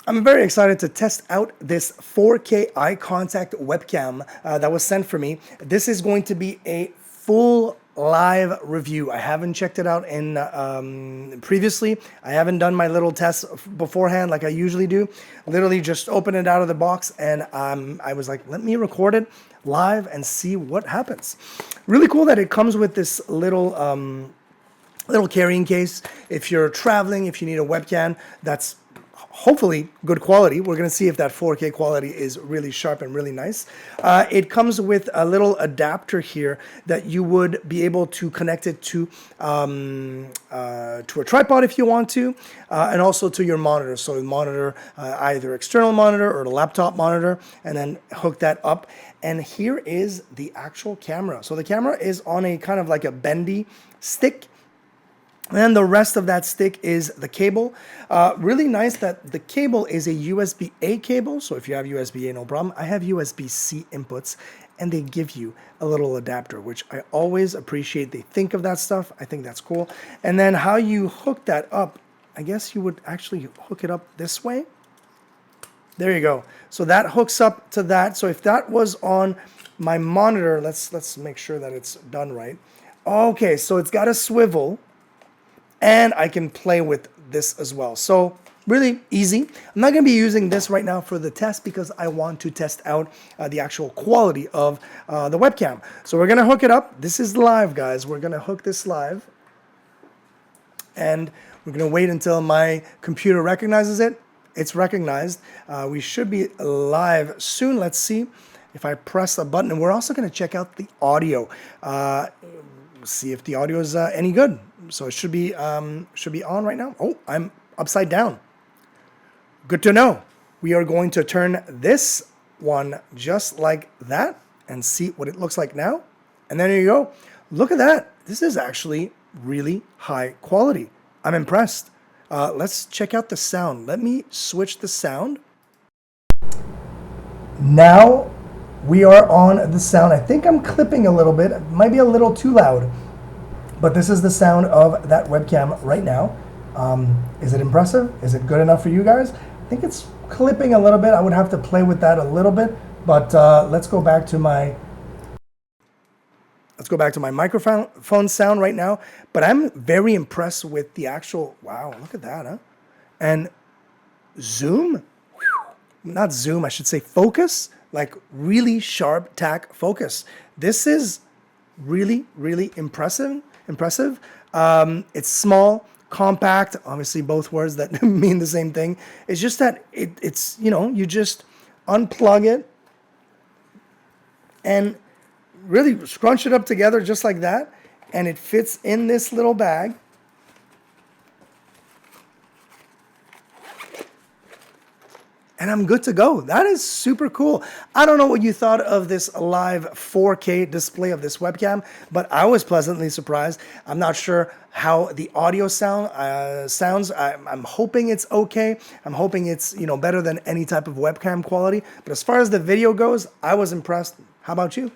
I'm very excited to test out this 4K eye contact webcam that was sent for me. This is going to be a full live review. I haven't checked it out in previously. I haven't done my little tests beforehand like I usually do. Literally just open it out of the box, and I was like, let me record it live and see what happens. Really cool that it comes with this little carrying case. If you're traveling, if you need a webcam that's hopefully good quality. We're going to see if that 4K quality is really sharp and really nice. It comes with a little adapter here that you would be able to connect it to a tripod if you want to, and also to your monitor. So monitor, either external monitor or the laptop monitor, and then hook that up. And here is the actual camera. So the camera is on a kind of like a bendy stick. And the rest of that stick is the cable. Really nice that the cable is a USB-A cable. So if you have USB-A, no problem. I have USB-C inputs, and they give you a little adapter, which I always appreciate. They think of that stuff. I think that's cool. And then how you hook that up, I guess you would actually hook it up this way. There you go. So that hooks up to that. So if that was on my monitor, let's make sure that it's done right. Okay, so it's got a swivel. And I can play with this as well. So really easy. I'm not going to be using this right now for the test because I want to test out the actual quality of the webcam. So we're going to hook it up. This is live, guys. We're going to hook this live. And we're going to wait until my computer recognizes it. It's recognized. We should be live soon. Let's see if I press a button. And we're also going to check out the audio. See if the audio is any good. So it should be on right now. Oh, I'm upside down. Good to know. We are going to turn this one just like that and see what it looks like now. And there you go. Look at that. This is actually really high quality. I'm impressed. Let's check out the sound. Let me switch the sound. Now we are on the sound. I think I'm clipping a little bit. It might be a little too loud. But this is the sound of that webcam right now. Is it impressive? Is it good enough for you guys? I think it's clipping a little bit. I would have to play with that a little bit. But let's go back to my microphone sound right now. But I'm very impressed with the actual. Wow, look at that, huh? And zoom, not zoom. I should say focus. Like really sharp tack focus. This is really, really impressive. It's small, compact, obviously both words that mean the same thing. It's just that it's, you just unplug it and really scrunch it up together just like that. And it fits in this little bag. And I'm good to go. That is super cool. I don't know what you thought of this live 4K display of this webcam, but I was pleasantly surprised. I'm not sure how the audio sounds. I'm hoping it's okay. I'm hoping it's better than any type of webcam quality. But as far as the video goes, I was impressed. How about you?